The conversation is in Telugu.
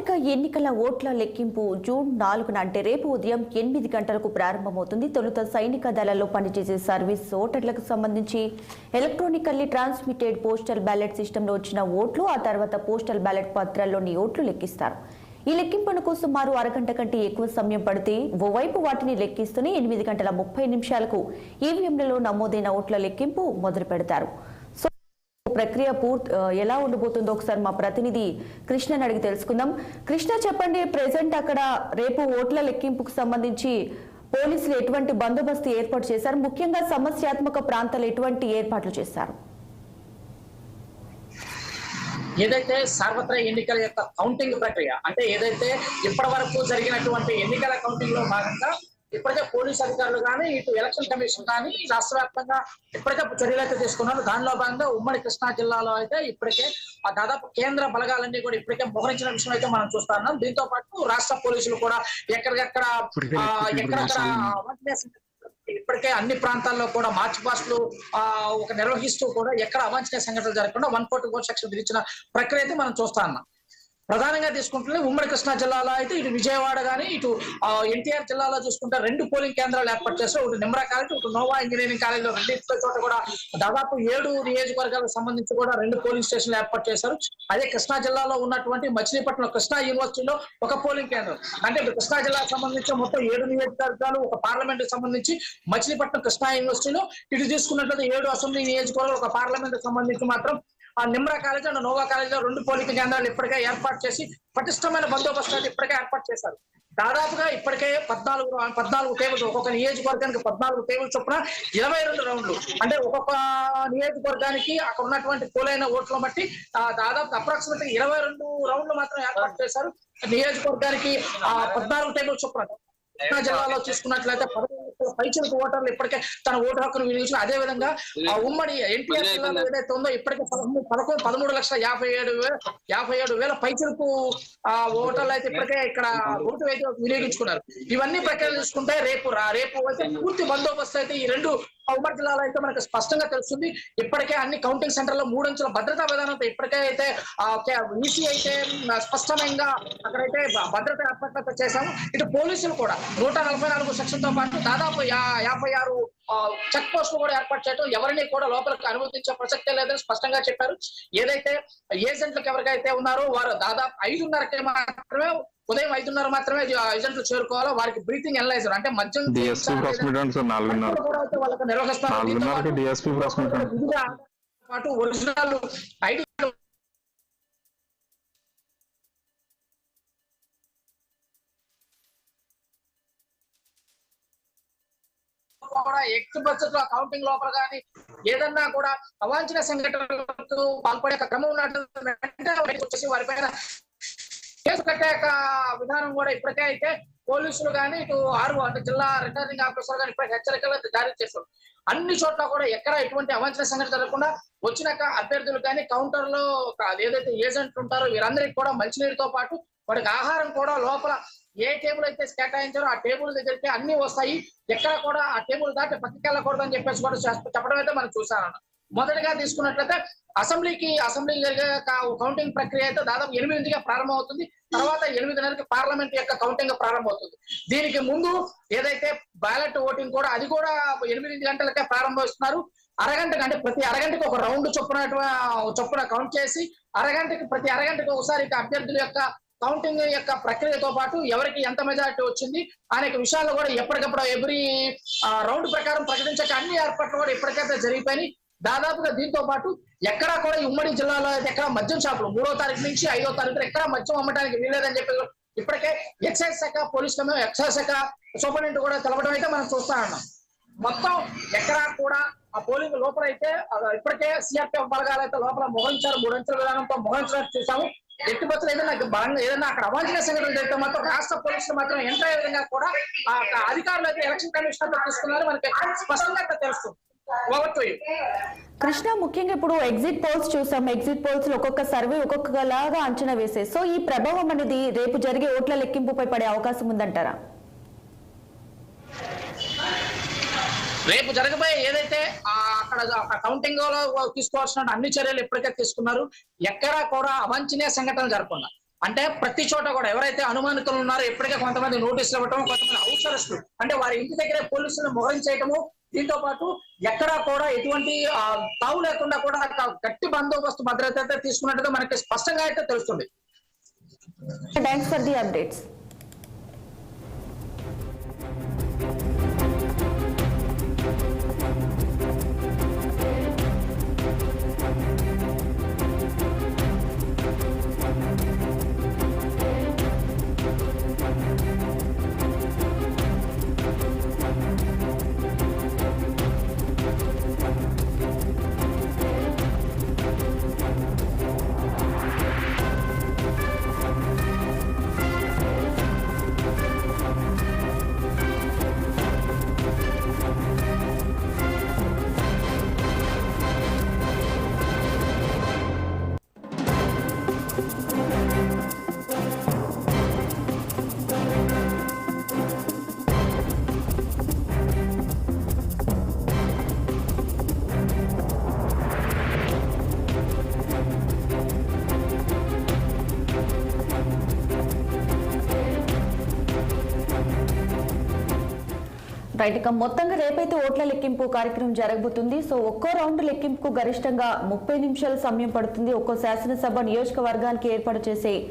సార్వత్రిక ఎన్నికల ఓట్ల లెక్కింపు జూన్ 4న అంటే రేపు ఉదయం 8 గంటలకు ప్రారంభమవుతుంది. తొలుత సైనిక దళాల్లో పనిచేసే సర్వీస్ ఓటర్లకు సంబంధించి ఎలక్ట్రానికల్లీ ట్రాన్స్మిటెడ్ పోస్టల్ బ్యాలెట్ సిస్టంలో వచ్చిన ఓట్లు, ఆ తర్వాత పోస్టల్ బ్యాలెట్ పత్రాల్లోని ఓట్లు లెక్కిస్తారు. ఈ లెక్కింపునకు సుమారు అరగంట కంటే ఎక్కువ సమయం పడితే ఓవైపు వాటిని లెక్కిస్తూనే 8:30 ఈవీఎంలలో నమోదైన ఓట్ల లెక్కింపు మొదలు పెడతారు. ప్రక్రియ ఎలా ఉండబోతుందో ఒకసారి మా ప్రతినిధి కృష్ణని అడిగి తెలుసుకుందాం. కృష్ణ, చెప్పండి, ప్రెసెంట్ అక్కడ రేపు ఓట్ల లెక్కింపుకు సంబంధించి పోలీసులు ఎటువంటి బందోబస్తు ఏర్పాటు చేశారు? ముఖ్యంగా సమస్యాత్మక ప్రాంతాలు ఎటువంటి ఏర్పాట్లు చేశారు? ఏదైతే సార్వత్రిక ఎన్నికల యొక్క కౌంటింగ్ ప్రక్రియ అంటే ఏదైతే ఇప్పటి వరకు జరిగినటువంటి ఎన్నికల కౌంటింగ్ లో భాగంగా ఇప్పటికే పోలీస్ అధికారులు కానీ ఇటు ఎలక్షన్ కమిషన్ కానీ రాష్ట్ర వ్యాప్తంగా ఇప్పటికే చర్యలు అయితే తీసుకున్నారు. దానిలో భాగంగా ఉమ్మడి కృష్ణా జిల్లాలో అయితే ఇప్పటికే దాదాపు కేంద్ర బలగాలన్నీ కూడా ఇప్పటికే మోహరించిన విషయం అయితే మనం చూస్తా ఉన్నాం. దీంతో పాటు రాష్ట్ర పోలీసులు కూడా ఎక్కడికెక్కడ ఇప్పటికే అన్ని ప్రాంతాల్లో కూడా మార్చ్ పాస్టులు నిర్వహిస్తూ కూడా ఎక్కడ అవాంఛనీయ సంఘటనలు జరగకుండా 144 సెక్షన్ విధించిన ప్రక్రియ అయితే మనం చూస్తా ఉన్నాం. ప్రధానంగా తీసుకుంటే ఉమ్మడి కృష్ణా జిల్లాలో అయితే ఇటు విజయవాడ కానీ ఇటు ఎన్టీఆర్ జిల్లాలో చూసుకుంటే 2 పోలింగ్ కేంద్రాలు ఏర్పాటు చేస్తారు. ఒకటి నిమ్రా కాలేజ్, ఒకటి నోవా ఇంజనీరింగ్ కాలేజ్ లో రెండింటి చోట కూడా దాదాపు 7 నియోజకవర్గాలకు సంబంధించి కూడా 2 పోలింగ్ స్టేషన్లు ఏర్పాటు చేశారు. అదే కృష్ణా జిల్లాలో ఉన్నటువంటి మచిలీపట్నం కృష్ణా యూనివర్సిటీలో ఒక పోలింగ్ కేంద్రం. అంటే కృష్ణా జిల్లాకు సంబంధించి మొత్తం 7 నియోజకవర్గాలు, ఒక పార్లమెంట్ సంబంధించి మచిలీపట్నం కృష్ణా యూనివర్సిటీలో, ఇటు తీసుకున్నట్లయితే 7 అసెంబ్లీ నియోజకవర్గాలు, ఒక పార్లమెంట్ సంబంధించి మాత్రం Nimra college and Nova college లో 2 పోలింగ్ కేంద్రాలు ఇప్పటికే ఏర్పాటు చేసి పటిష్టమైన బందోబస్తు అయితే ఇప్పటికే ఏర్పాటు చేశారు. దాదాపుగా ఇప్పటికే 14 టేబుల్స్, ఒక్కొక్క నియోజకవర్గానికి 14 టేబుల్ చొప్పున 22 రౌండ్లు, అంటే ఒక్కొక్క నియోజకవర్గానికి అక్కడ ఉన్నటువంటి పోలైన ఓట్ల బట్టి దాదాపు అప్రాక్సిమేట్ 22 రౌండ్లు మాత్రం ఏర్పాటు చేశారు. నియోజకవర్గానికి 14 టేబుల్ చొప్పున. కృష్ణా జిల్లాలో చూసుకున్నట్లయితే 15 పైచిలకు ఓటర్లు ఇప్పటికే తన ఓటు హక్కును వినియోగించిన. అదే విధంగా ఉమ్మడి ఎన్టీఆర్ జిల్లాలో ఏదైతే ఉందో ఇప్పటికే 13,57,000 పైచిలకు ఓటర్లు అయితే ఇప్పటికే ఇక్కడ ఓటు అయితే వినియోగించుకున్నారు. ఇవన్నీ ప్రక్రియలు చూసుకుంటే రేపు అయితే పూర్తి బందోబస్తు అయితే ఈ 2 ఉమ్మడి జిల్లాలో అయితే మనకు స్పష్టంగా తెలుస్తుంది. ఇప్పటికే అన్ని కౌంటింగ్ సెంటర్లో 3 అంచెల భద్రతా విధానంతో ఇప్పటికే అయితే ఈసీ అయితే స్పష్టంగా అక్కడైతే భద్రత ఏర్పాట్లు చేశాము. ఇటు పోలీసులు కూడా 144 సెక్షన్ తో పాటు దాదాపు 56 చెక్ పోస్టులు కూడా ఏర్పాటు చేయడం, ఎవరిని కూడా లోపలికి అనుమతించే ప్రసక్తే లేదని స్పష్టంగా చెప్పారు. ఏదైతే ఏజెంట్లకు ఎవరికైతే ఉన్నారో వారు దాదాపు 5:30కి మాత్రమే, ఉదయం 5:30 మాత్రమే ఏజెంట్లు చేరుకోవాలో, వారికి బ్రీతింగ్ ఎనలైజర్ అంటే మద్యం వాళ్ళకి నిర్వహిస్తారు. పాటు ఒరిజినల్ ఐడి కూడా ఎక్స్ బడ్జెట్ లో కౌంటింగ్ లోపల కానీ ఏదన్నా కూడా అవాంఛనీయ సంఘటనలకు పాల్పడే క్రమం ఉన్నట్టు వారిపైన కేసు కట్టే విధానం కూడా ఇప్పటికే అయితే పోలీసులు కానీ ఇటు అంటే జిల్లా రిటర్నింగ్ ఆఫీసర్ కానీ ఇప్పటికే హెచ్చరికలు జారీ చేస్తారు. అన్ని చోట్ల కూడా ఎక్కడ ఎటువంటి అవాంఛనీయ సంఘటన జరగకుండా వచ్చినాక అభ్యర్థులు కానీ కౌంటర్ లో ఏదైతే ఏజెంట్లు ఉంటారో వీరందరికీ కూడా మంచినీరుతో పాటు వాడికి ఆహారం కూడా లోపల ఏ టేబుల్ అయితే కేటాయించారో ఆ టేబుల్ దగ్గరికి అన్ని వస్తాయి. ఎక్కడ కూడా ఆ టేబుల్ దాటి పక్కకి వెళ్ళకూడదు అని చెప్పేసి కూడా చెప్పడం అయితే మనం చూసామన్న. మొదటిగా తీసుకున్నట్లయితే అసెంబ్లీ జరిగే కౌంటింగ్ ప్రక్రియ అయితే దాదాపు 8గా ప్రారంభం అవుతుంది. తర్వాత 8:30కి పార్లమెంట్ యొక్క కౌంటింగ్ ప్రారంభమవుతుంది. దీనికి ముందు ఏదైతే బ్యాలెట్ ఓటింగ్ కూడా అది కూడా 8 గంటలకే ప్రారంభిస్తున్నారు. అరగంటకు అంటే ప్రతి అరగంటకు ఒక రౌండ్ చొప్పున కౌంట్ చేసి ప్రతి అరగంటకు ఒకసారి అభ్యర్థుల యొక్క కౌంటింగ్ యొక్క ప్రక్రియతో పాటు ఎవరికి ఎంత మెజారిటీ వచ్చింది అనేక విషయాలు కూడా ఎప్పటికప్పుడు ఎవ్రీ రౌండ్ ప్రకారం ప్రకటించక అన్ని ఏర్పాట్లు కూడా ఇప్పటికైతే జరిగిపోయి దాదాపుగా దీంతో పాటు ఎక్కడా కూడా ఉమ్మడి జిల్లాలో అయితే ఎక్కడ మద్యం షాపులు 3వ తారీఖు నుంచి 5వ తారీఖు ఎక్కడ మద్యం అమ్మడానికి వీల్లేదని చెప్పి ఇప్పటికే ఎక్సైజ్ శాఖ, పోలీస్ కమిషన్, ఎక్సైజ్ శాఖ సూపరింటెండెంట్ కూడా తెలపడం అయితే మనం చూస్తా ఉన్నాం. మొత్తం ఎక్కడా కూడా ఆ పోలింగ్ లోపల అయితే ఇప్పటికే సిఆర్పిఎఫ్ బలగాలు అయితే లోపల మోహరించారు. 3 అంచెల విధానంతో మోహరించినట్టు చూసాము. ఎట్టి బస్సులు ఏదైనా అక్కడ అవాంఛనీయ సంఘటనలు జరిగితే మాత్రం రాష్ట్ర పోలీసులు మాత్రం ఎంటర్ అయ్యే విధంగా కూడా అధికారులు అయితే ఎలక్షన్ కమిషన్ తీసుకున్నారు. మనకి స్పష్టంగా తెలుస్తుంది. కృష్ణ, ముఖ్యంగా ఇప్పుడు ఎగ్జిట్ పోల్స్ చూసాం. ఎగ్జిట్ పోల్స్ లో ఒక్కొక్క సర్వే ఒక్కొక్కలాగా అంచనా వేసే, సో ఈ ప్రభావం అనేది రేపు జరిగే ఓట్ల లెక్కింపుపై పడే అవకాశం ఉందంటారా? రేపు జరగబోయే ఏదైతే అక్కడ కౌంటింగ్ లో తీసుకోవాల్సిన అన్ని చర్యలు ఇప్పటికే తీసుకున్నారు. ఎక్కడా కూడా అవాంఛనీయ సంఘటనలు జరగకుండా అంటే ప్రతి చోట కూడా ఎవరైతే అనుమానితులు ఉన్నారో ఇప్పటికే కొంతమంది నోటీసులు ఇవ్వటం, కొంతమంది హౌస్ అరెస్టులు అంటే వారి ఇంటి దగ్గరే పోలీసులను మోహరించేయటము. దీంతో పాటు ఎక్కడా కూడా ఎటువంటి తావు లేకుండా కూడా గట్టి బందోబస్తు భద్రత అయితే తీసుకున్నట్టుగా మనకి స్పష్టంగా అయితే తెలుస్తుంది. Thanks for the updates. Right, ఇక మొత్తంగా రేపైతే ఓట్ల లెక్కింపు కార్యక్రమం జరగబోతుంది. సో ఒక్కో రౌండ్ లెక్కింపుకు గరిష్టంగా 30 నిమిషాల సమయం పడుతుంది. ఒక్కో శాసనసభ నియోజకవర్గానికి ఏర్పాటు చేసే